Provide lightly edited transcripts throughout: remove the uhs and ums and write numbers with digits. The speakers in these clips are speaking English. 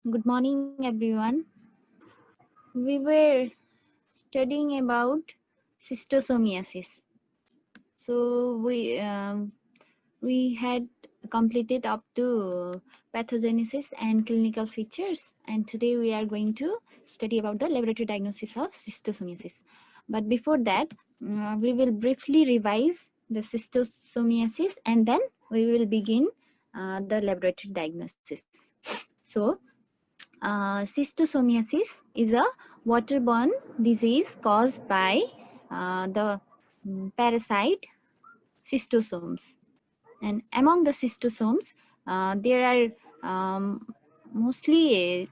Good morning, everyone. We were studying about schistosomiasis. So we had completed up to pathogenesis and clinical features, and today we are going to study about the laboratory diagnosis of schistosomiasis. But before that, we will briefly revise the schistosomiasis, and then we will begin the laboratory diagnosis. So Schistosomiasis is a waterborne disease caused by the parasite Schistosomes. And among the Schistosomes, there are mostly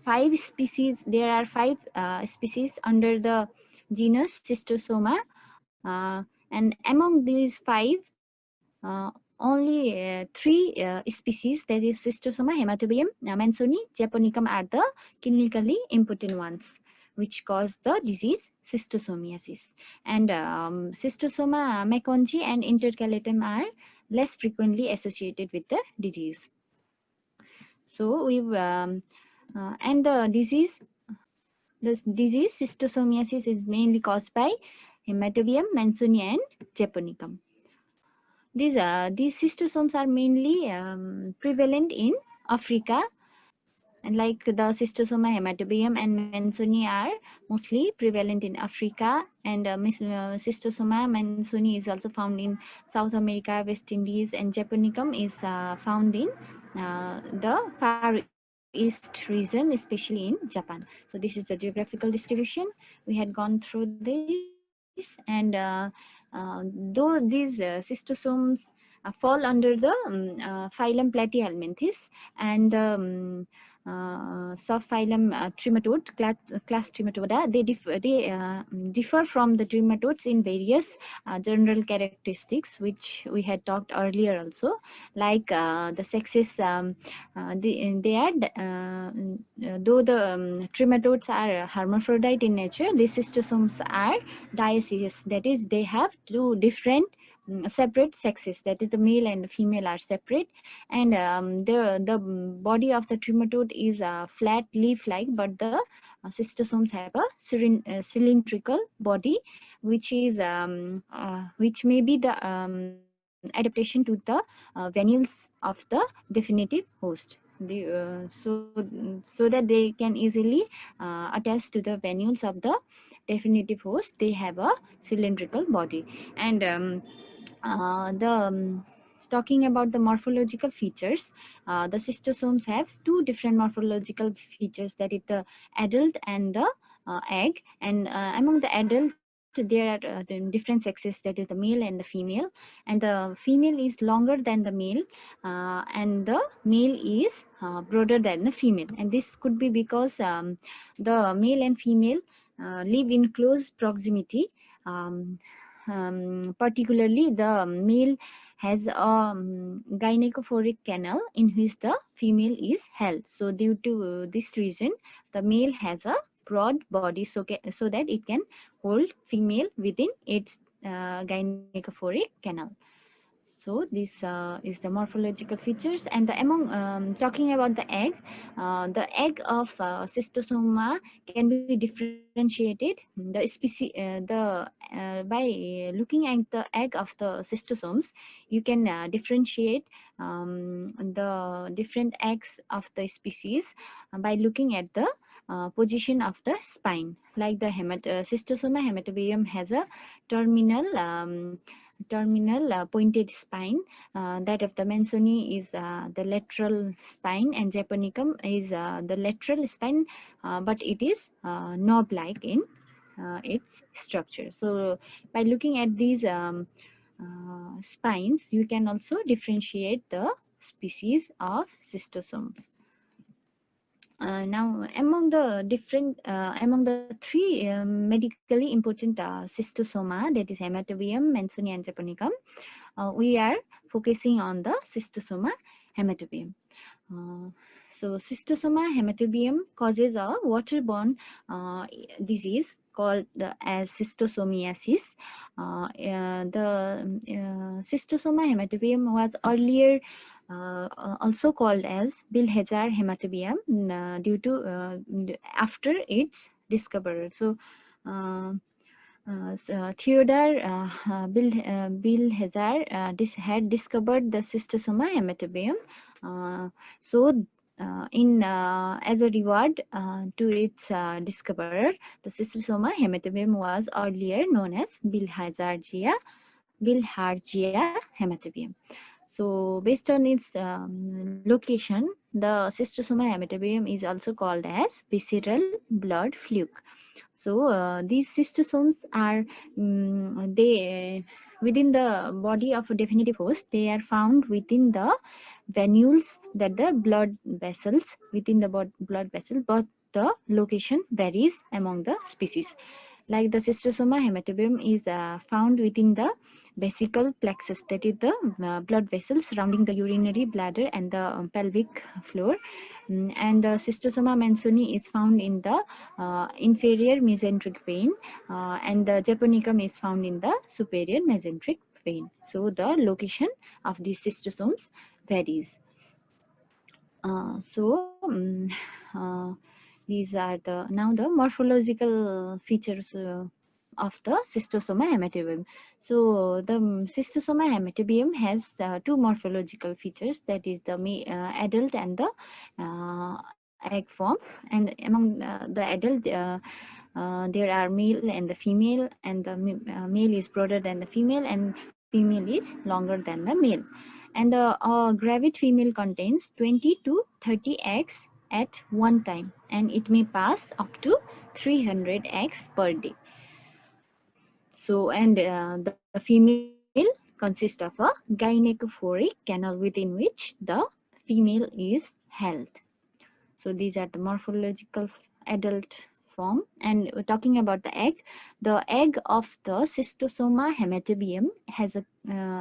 five species. There are five species under the genus Schistosoma, and among these five, only three species, that is Sistosoma Hematobium, Mansoni, Japonicum, are the clinically important ones, which cause the disease schistosomiasis. And Cystosoma meconici and intercalatum are less frequently associated with the disease. So and this disease schistosomiasis is mainly caused by Hematovium, Mansoni, and Japonicum. These cystosomes are mainly prevalent in Africa, and like the Cystosoma Hematobium and Mansoni are mostly prevalent in Africa, and Cystosoma Mansoni is also found in South America, West Indies, and Japonicum is found in the Far East region, especially in Japan. So this is the geographical distribution. We had gone through this, and though these cystosomes fall under the phylum Platyhelminthes and the subphylum class Trematoda, they differ from the trematodes in various general characteristics, which we had talked earlier also, like the sexes. They are though the trematodes are hermaphrodite in nature, these cystosomes are dioecious. That is, they have two different separate sexes, that is the male and the female are separate, and the body of the trematode is flat leaf like, but the cystosomes have a cylindrical body, which is which may be the adaptation to the venules of the definitive host. So that they can easily attach to the venules of the definitive host, they have a cylindrical body. And talking about the morphological features, the cystosomes have two different morphological features, that is the adult and the egg. And among the adult, there are different sexes, that is the male and the female, and the female is longer than the male, and the male is broader than the female. And this could be because the male and female live in close proximity. Particularly, the male has a gynecophoric canal in which the female is held. So due to this reason, the male has a broad body, so that it can hold female within its gynecophoric canal. So this is the morphological features. And talking about the egg of Cystosoma can be differentiated. The species, by looking at the egg of the cystosomes, you can differentiate the different eggs of the species by looking at the position of the spine. Like the Cystosoma Hematovium has a terminal pointed spine. That of the Mansoni is the lateral spine, and Japonicum is the lateral spine, but it is knob-like in its structure. So by looking at these spines, you can also differentiate the species of cystosomes. Now, among the three medically important cystosoma, that is Hematovium, Mansoni, and Japonicum, we are focusing on the Cystosoma Hematobium. So Cystosoma Hematobium causes a waterborne disease called as schistosomiasis. The Cystosoma Hematobium was earlier also called as Bilharzia Hematobium, due to after its discovery. So Theodore Bilharzia had discovered the Cystosoma Hematobium. So as a reward to its discoverer, the Cystosoma Hematobium was earlier known as Bilharzia Hematobium. So based on its location, the Cystosoma Hematobium is also called as visceral blood fluke. So these cystosomes are they within the body of a definitive host. They are found within the venules, that the blood vessels within the blood vessel, but the location varies among the species. Like the Cystosoma hematobium is found within the vesical plexus, that is the blood vessels surrounding the urinary bladder and the pelvic floor. And the Cystosoma mansoni is found in the inferior mesenteric vein, and the Japonicum is found in the superior mesenteric vein. So the location of these cystosomes varies. So these are now the morphological features of the Cystosoma hematobium. So the Cystosoma hematobium has two morphological features, that is the adult and the egg form. And among the adult, there are male and the female, and the male is broader than the female, and female is longer than the male. And the gravid female contains 20 to 30 eggs at one time, and it may pass up to 300 eggs per day. So, and the female consists of a gynecophoric canal within which the female is held. So these are the morphological adult form. And we're talking about the egg of the Cystosoma hematobium has a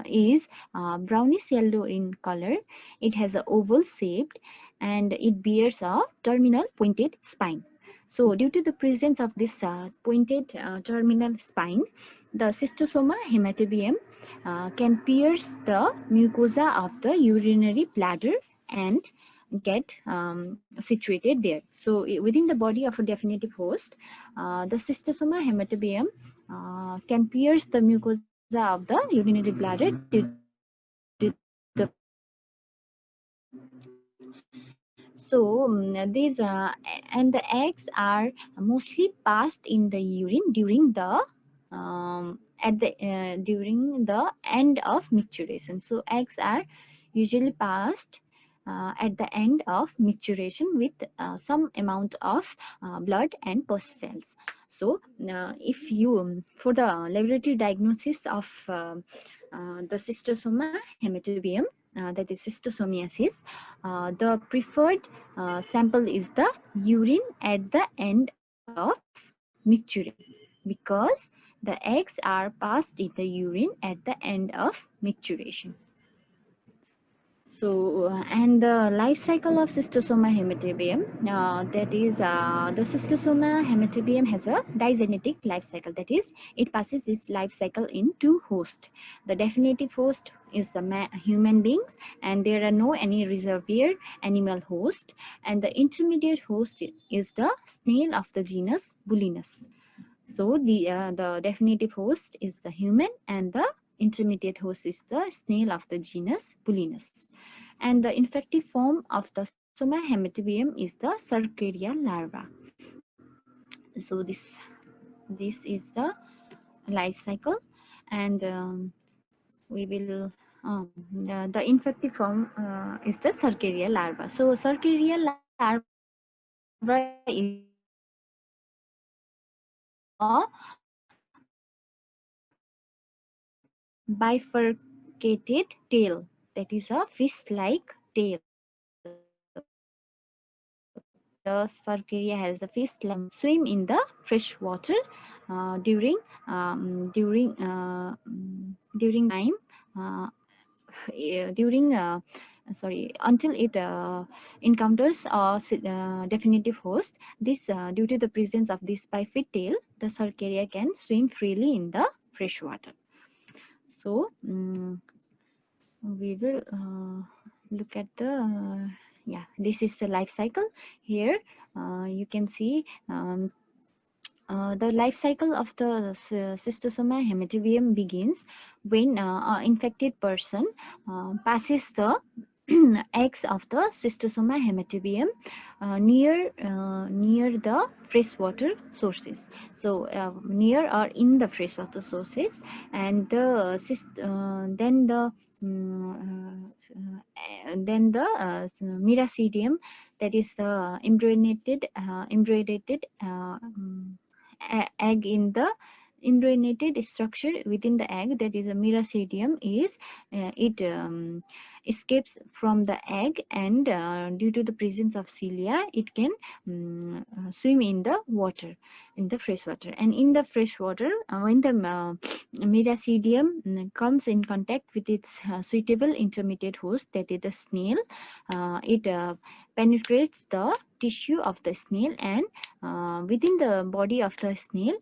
is brownish yellow in color. It has a oval shaped, and it bears a terminal pointed spine. So due to the presence of this pointed terminal spine, the Cystosoma hematobium can pierce the mucosa of the urinary bladder and get situated there. So within the body of a definitive host, the Cystosoma hematobium can pierce the mucosa of the urinary bladder due to the so these and the eggs are mostly passed in the urine during the during the end of maturation. So eggs are usually passed at the end of maturation with some amount of blood and pus cells. So if you for the laboratory diagnosis of the Cystosoma hematobium, that is schistosomiasis, the preferred sample is the urine at the end of maturation, because the eggs are passed in the urine at the end of maturation. So, and the life cycle of Cystosoma hematobium, that is, the Cystosoma hematobium has a digenetic life cycle. That is, it passes its life cycle in two hosts. The definitive host is the human beings, and there are no any reservoir animal host. And the intermediate host is the snail of the genus Bulinus. So the definitive host is the human, and the intermediate host is the snail of the genus Bulinus. And the infective form of the Cystosoma hematobium is the Circadian larva. So this is the life cycle, and we will the infective form is the Circadian larva. So Circadian larva is a bifurcated tail, that is a fish-like tail. The Circaria has a fish-like swim in the fresh water during time during sorry until it encounters a definitive host. This due to the presence of this bifid tail, the Circaria can swim freely in the fresh water. So we will look at the yeah, this is the life cycle. Here you can see the life cycle of the Cystosoma Hematobium begins when an infected person passes the eggs of the Cystosoma Hematobium near the freshwater sources. So near or in the freshwater sources, and then the miracidium, that is the egg in the embryonated structure within the egg, that is a miracidium, is it escapes from the egg, and due to the presence of cilia it can swim in the water, in the fresh water. And in the fresh water, when the miracidium comes in contact with its suitable intermediate host, that is the snail, it penetrates the tissue of the snail, and within the body of the snail,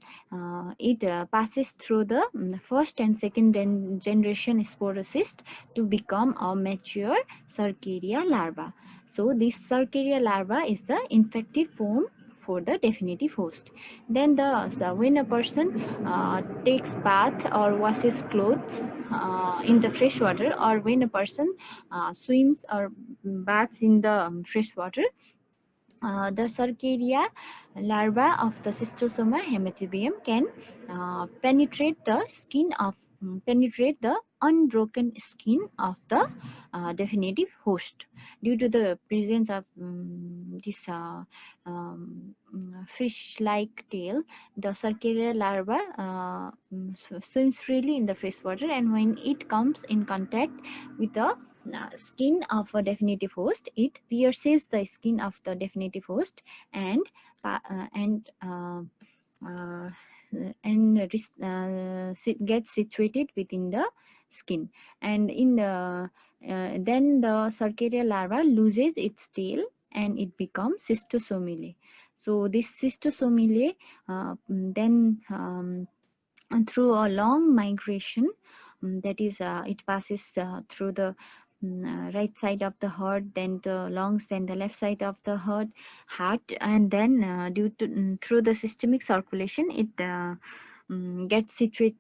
it passes through the first and second generation sporocyst to become a mature Circaria larva. So this Circaria larva is the infective form for the definitive host. Then when a person takes bath or washes clothes in the fresh water, or when a person swims or baths in the fresh water, the Circaria larva of the Cystosoma Hematobium can penetrate the unbroken skin of the definitive host. Due to the presence of this fish-like tail, the Circaria larva swims freely in the freshwater, and when it comes in contact with the skin of a definitive host, it pierces the skin of the definitive host and uh, and uh, uh, gets situated within the skin. And then the Circaria larva loses its tail and it becomes Cystosomele. So this Cystosomele then through a long migration, that is it passes through the right side of the heart, then the lungs, then the left side of the heart, and then due to through the systemic circulation, it gets situated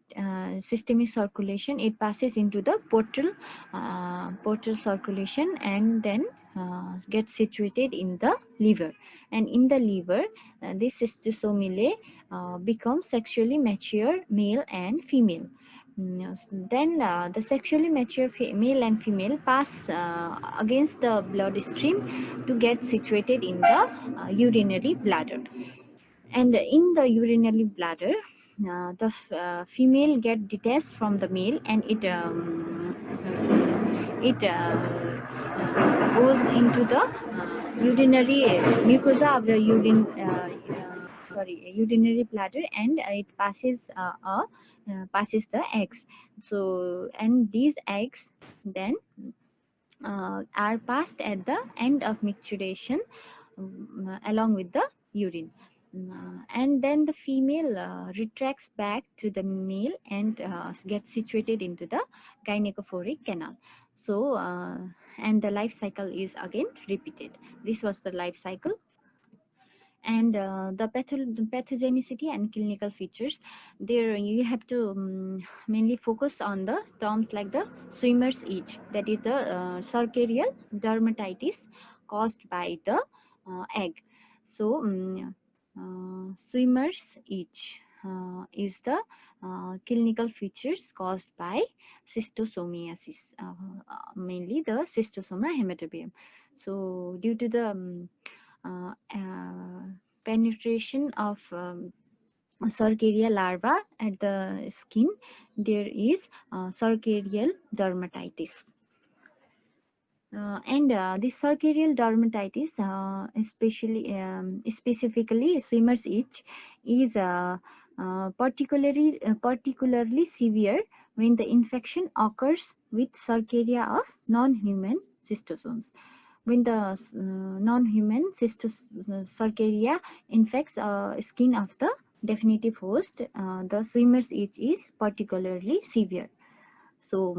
systemic circulation, it passes into the portal circulation, and then gets situated in the liver. And in the liver, this cystosomele becomes sexually mature male and female. Yes. Then the sexually mature male and female pass against the blood stream to get situated in the urinary bladder. And in the urinary bladder, the female get detached from the male, and it goes into the urinary mucosa of the urinary bladder, and it passes the eggs. So, and these eggs then are passed at the end of micturition along with the urine. And then the female retracts back to the male and gets situated into the gynecophoric canal. So, and the life cycle is again repeated. This was the life cycle. And the pathogenicity and clinical features, there you have to mainly focus on the terms like the swimmer's itch, that is the Circadian dermatitis caused by the egg. So swimmer's itch is the clinical features caused by schistosomiasis, mainly the Cystosoma Hematobium. So due to the penetration of Circaria larva at the skin, there is Circadial dermatitis. And this Circadial dermatitis, specifically swimmer's itch, is particularly severe when the infection occurs with Circaria of non-human cystosomes. When the non-human Circaria infects skin of the definitive host, the swimmer's itch is particularly severe. So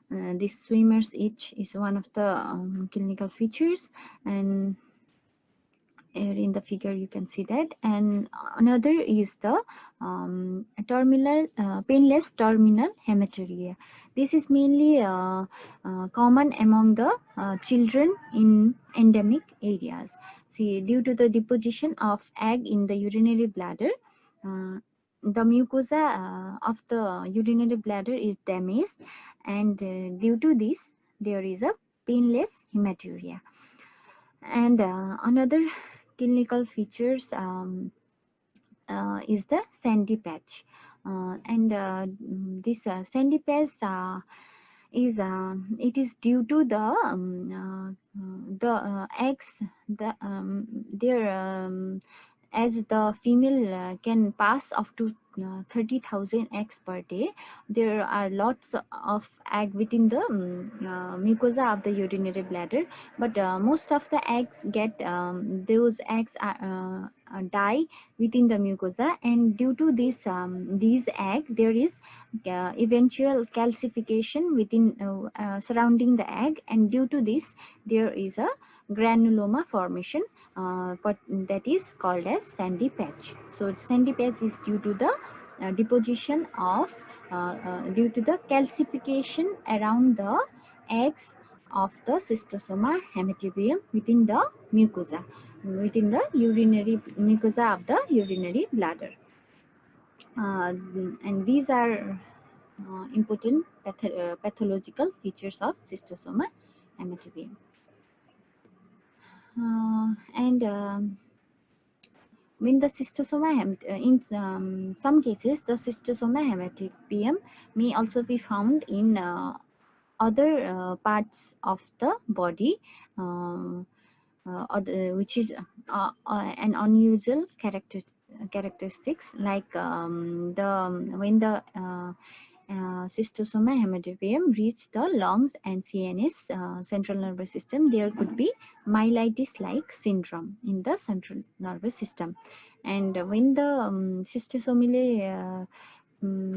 This swimmer's itch is one of the clinical features, and here in the figure you can see that. And another is the painless terminal hematuria. This is mainly common among the children in endemic areas. See, due to the deposition of egg in the urinary bladder, uh, the mucosa of the urinary bladder is damaged, and due to this there is a painless hematuria. And another clinical features is the sandy patch. This sandy patch is it is due to the eggs their as the female can pass up to 30,000 eggs per day. There are lots of egg within the mucosa of the urinary bladder, but most of the eggs get those eggs die within the mucosa, and due to this these egg there is eventual calcification within surrounding the egg, and due to this there is a granuloma formation, but that is called as sandy patch. So sandy patch is due to the deposition of due to the calcification around the eggs of the Cystosoma Hematobium within the mucosa, within the urinary mucosa of the urinary bladder. And these are important pathological features of Cystosoma Hematobium. And when the in some cases, the Cystosoma Hematobium may also be found in other parts of the body, which is an unusual characteristics, like when the Cystosoma Hematobium reach the lungs and CNS, central nervous system, there could be myelitis-like syndrome in the central nervous system. And when the cystosomiae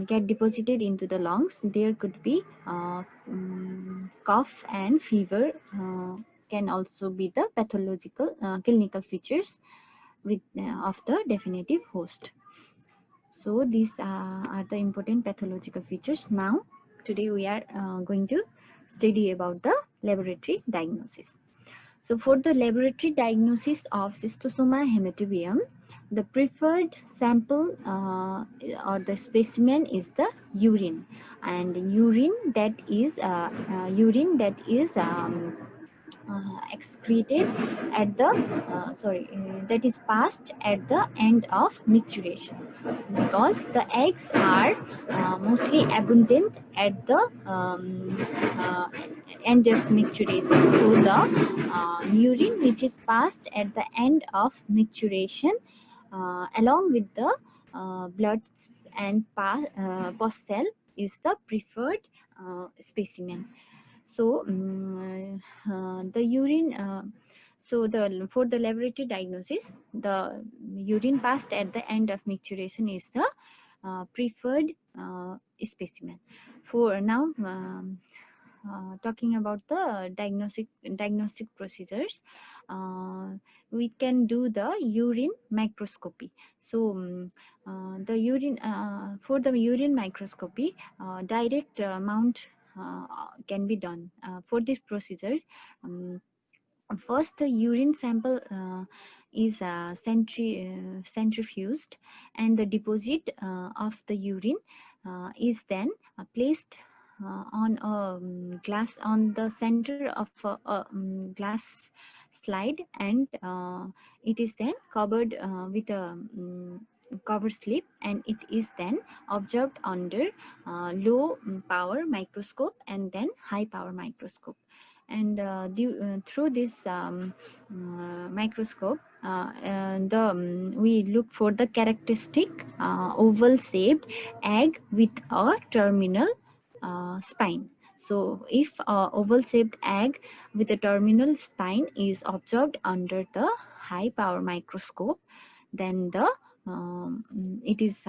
get deposited into the lungs, there could be cough and fever, can also be the pathological clinical features with of the definitive host. So these are the important pathological features. Now today we are going to study about the laboratory diagnosis. So for the laboratory diagnosis of Cystosoma hematobium, the preferred sample or the specimen is the urine, and urine that is excreted at the that is passed at the end of micturition, because the eggs are mostly abundant at the uh, end of micturition. So the urine which is passed at the end of micturition, along with the blood and pus cell, is the preferred specimen. So the urine for the laboratory diagnosis, the urine passed at the end of micturition is the preferred specimen. For now, talking about the diagnostic procedures, we can do the urine microscopy. So the urine for the urine microscopy, direct mount can be done. For this procedure, um, first the urine sample is centrifuged, and the deposit of the urine is then placed on a on the center of a glass slide, and it is then covered with a cover slip, and it is then observed under low power microscope and then high power microscope. And through this microscope, we look for the characteristic oval shaped egg with a terminal spine. So if oval shaped egg with a terminal spine is observed under the high power microscope, then the it is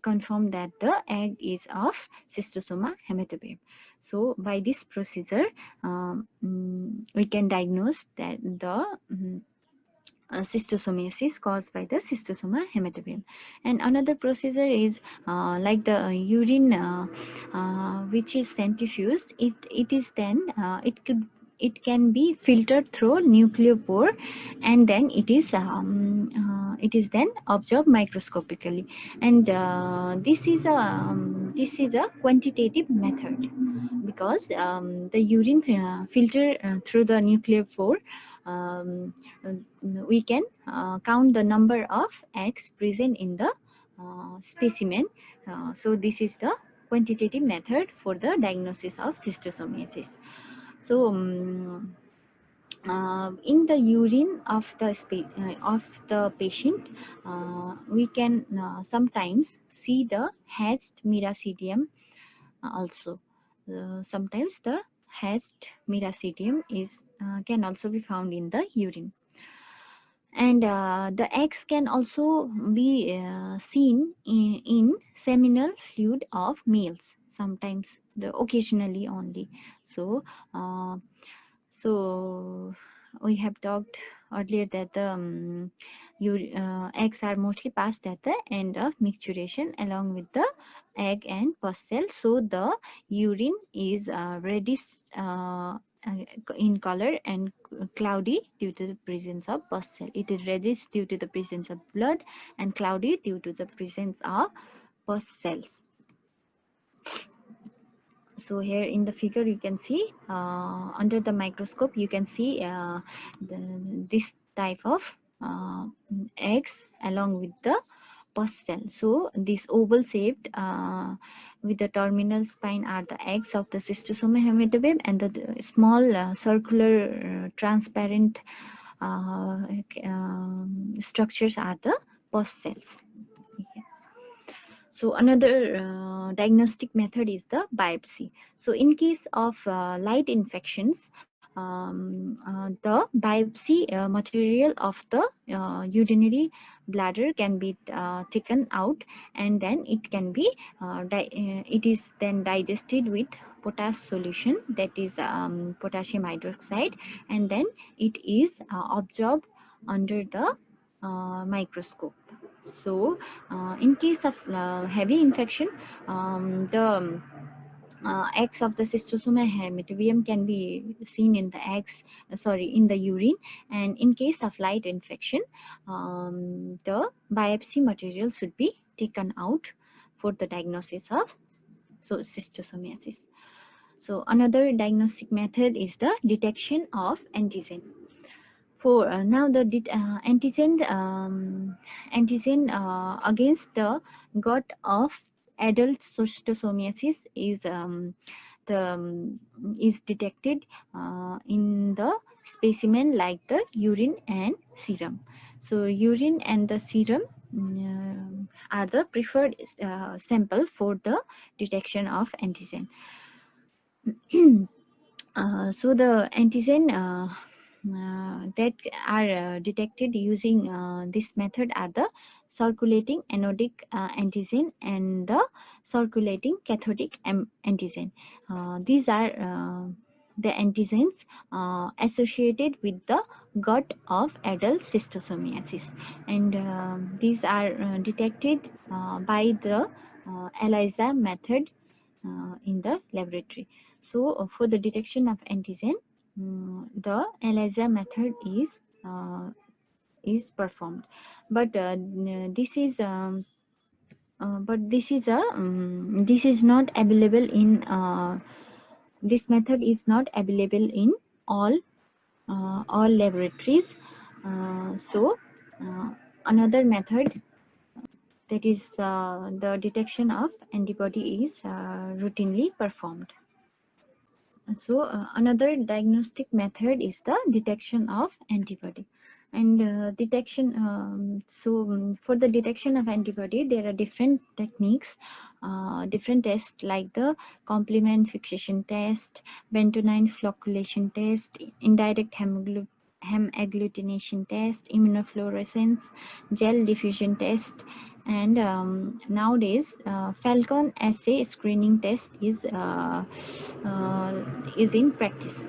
confirmed that the egg is of Cystosoma Hematobium. So by this procedure, we can diagnose that the cystosomiasis caused by the Cystosoma Hematobium. And another procedure is like the urine which is centrifuged. It is then it can be filtered through nucleopore, and then it is then observed microscopically. And this is a quantitative method, because the urine filter through the nucleopore, um, uh, we can count the number of eggs present in the specimen. So this is the quantitative method for the diagnosis of cystosomiasis. So in the urine of the patient, we can sometimes see the hatched miracidium also. Sometimes the hatched miracidium is can also be found in the urine. And the eggs can also be seen in seminal fluid of males, sometimes occasionally only. So uh, so we have talked earlier that the eggs are mostly passed at the end of micturition along with the egg and pus cell. So the urine is reddish in color and cloudy due to the presence of pus cell. It is reddish due to the presence of blood and cloudy due to the presence of pus cells. So here in the figure you can see under the microscope you can see this type of eggs along with the pus cell. So this oval shaped with the terminal spine are the eggs of the Cystosoma Hematobium, and the small circular transparent structures are the pus cells. Okay. So another diagnostic method is the biopsy. So in case of light infections, the biopsy material of the urinary bladder can be taken out, and then it can be it is then digested with potash solution, that is potassium hydroxide, and then it is absorbed under the microscope. So in case of heavy infection, the eggs of the Cystosoma Hematovium can be seen in the in the urine. And in case of light infection, the biopsy material should be taken out for the diagnosis of cystosomiasis. So another diagnostic method is the detection of antigen. For now, the antigen against the gut of adult cystosomiasis is detected in the specimen like the urine and serum. So urine and the serum are the preferred sample for the detection of antigen. So the antigen that are detected using this method are the circulating anodic antigen and the circulating cathodic antigen. These are the antigens associated with the gut of adult cystosomiasis, and these are detected by the ELISA method in the laboratory. So for the detection of antigen, the ELISA method is performed, but this is not available in this method is not available in all laboratories. So another method, that is the detection of antibody, is routinely performed. So another diagnostic method is the detection of antibody. And for the detection of antibody, there are different techniques, different tests like the complement fixation test, bentonine flocculation test, indirect hem agglutination test, immunofluorescence, gel diffusion test, and nowadays Falcon assay screening test is in practice.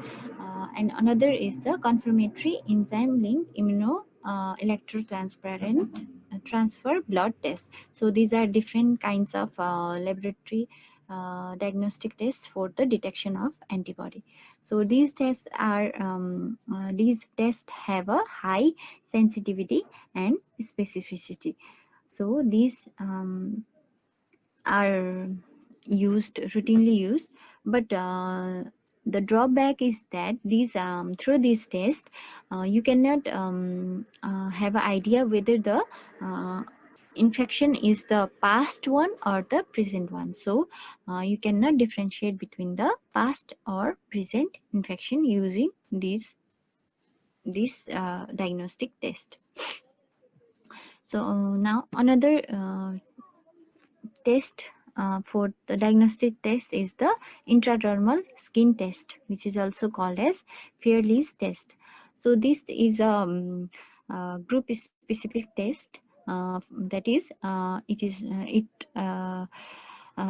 And another is the confirmatory enzyme linked immuno electrotransparent transfer blood test. So these are different kinds of laboratory diagnostic tests for the detection of antibody. So these tests have a high sensitivity and specificity. So these are routinely used, but the drawback is that these through these tests you cannot have an idea whether the uh, infection is the past one or the present one. So you cannot differentiate between the past or present infection using this diagnostic test. So now another test for the diagnostic test is the intradermal skin test, which is also called as Fairley's test. So this is a group specific test, that is it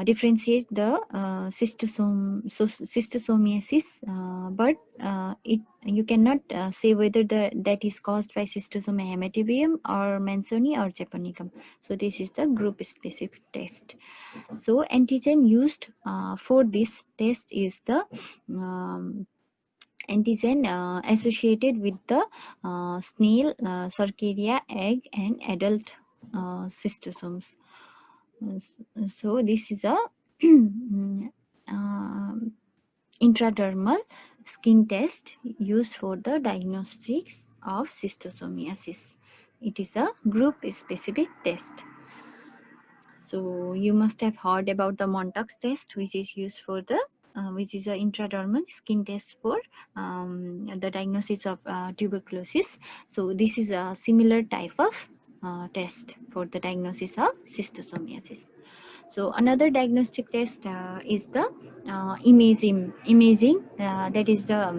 differentiate the schistosomiasis, but you cannot say whether that is caused by Cystosoma Hematobium or Mansoni or Japonicum. So this is the group specific test. So antigen used for this test is the antigen associated with the snail, Cercaria, egg, and adult cystosomes. So this is a intradermal skin test used for the diagnostics of schistosomiasis. It is a group specific test. So you must have heard about the Montauk's test, which is used for the which is an intradermal skin test for the diagnosis of tuberculosis. So this is a similar type of test for the diagnosis of schistosomiasis. So another diagnostic test is the imaging, that is the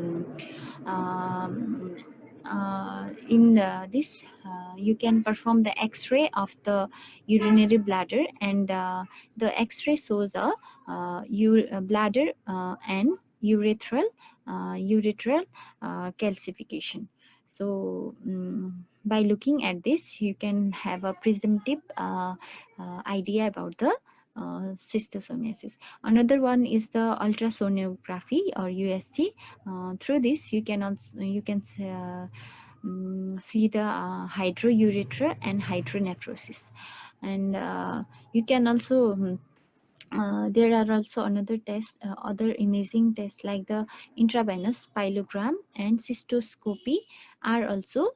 in this you can perform the x-ray of the urinary bladder, and the x-ray shows a bladder and urethral calcification. So by looking at this, you can have a presumptive idea about the schistosomiasis. Another one is the ultrasonography or USG. Through this, you can also see the hydroureter and hydronephrosis, and you can also there are also other imaging tests like the intravenous pyelogram and cystoscopy are also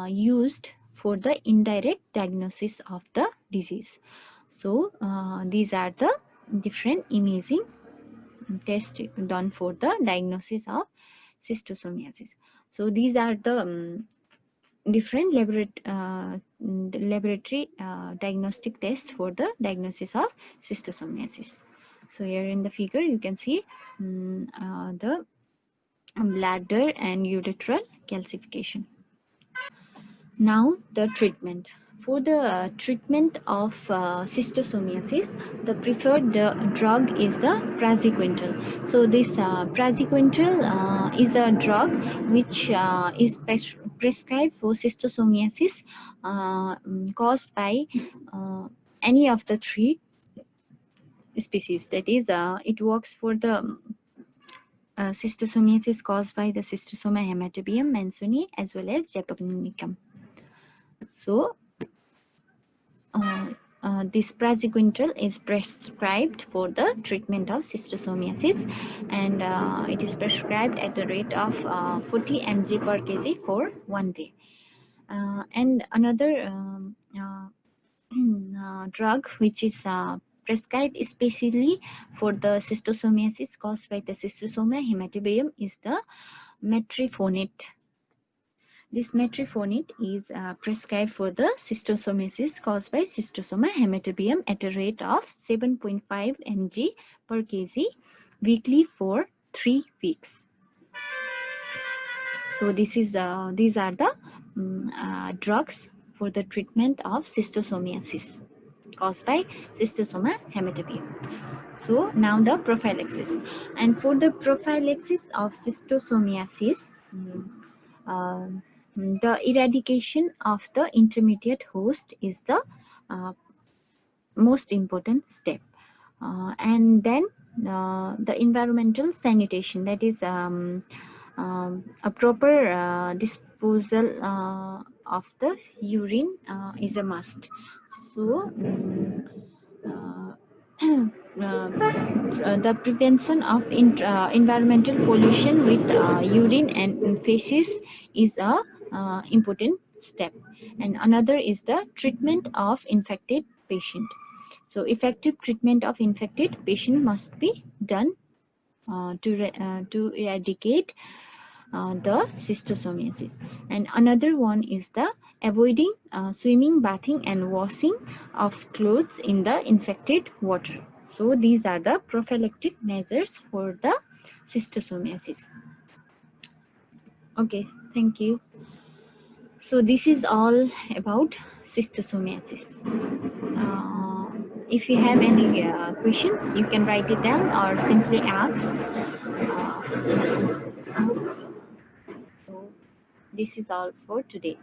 used for the indirect diagnosis of the disease. So these are the different imaging tests done for the diagnosis of schistosomiasis. So these are the different laboratory diagnostic tests for the diagnosis of schistosomiasis. So here in the figure you can see the bladder and urethral calcification. Now the treatment. For the treatment of schistosomiasis, the preferred drug is the praziquantel. So this praziquantel is a drug which is prescribed for schistosomiasis caused by any of the three species. That is, it works for the schistosomiasis caused by the Cystosoma Hematobium, Mansoni, as well as Japonicum. So this praziquantel is prescribed for the treatment of schistosomiasis, and it is prescribed at the rate of 40 mg per kg for 1 day. And another drug which is prescribed especially for the schistosomiasis caused by the Cystosoma Hematobium is the Metrophonate. This Metrophonate is prescribed for the schistosomiasis caused by Cystosoma Hematobium at a rate of 7.5 mg per kg weekly for 3 weeks. So these are the drugs for the treatment of schistosomiasis caused by Cystosoma Hematobium. So now the prophylaxis, and for the prophylaxis of schistosomiasis, uh, the eradication of the intermediate host is the uh, most important step. And then the environmental sanitation, that is a proper disposal of the urine is a must. So uh, the prevention of environmental pollution with urine and feces is a important step. And another is the treatment of infected patient. So effective treatment of infected patient must be done to eradicate the schistosomiasis. And another one is the avoiding swimming, bathing, and washing of clothes in the infected water. So these are the prophylactic measures for the schistosomiasis. Okay, thank you. So this is all about schistosomiasis. If you have any questions, you can write it down or simply ask. So this is all for today.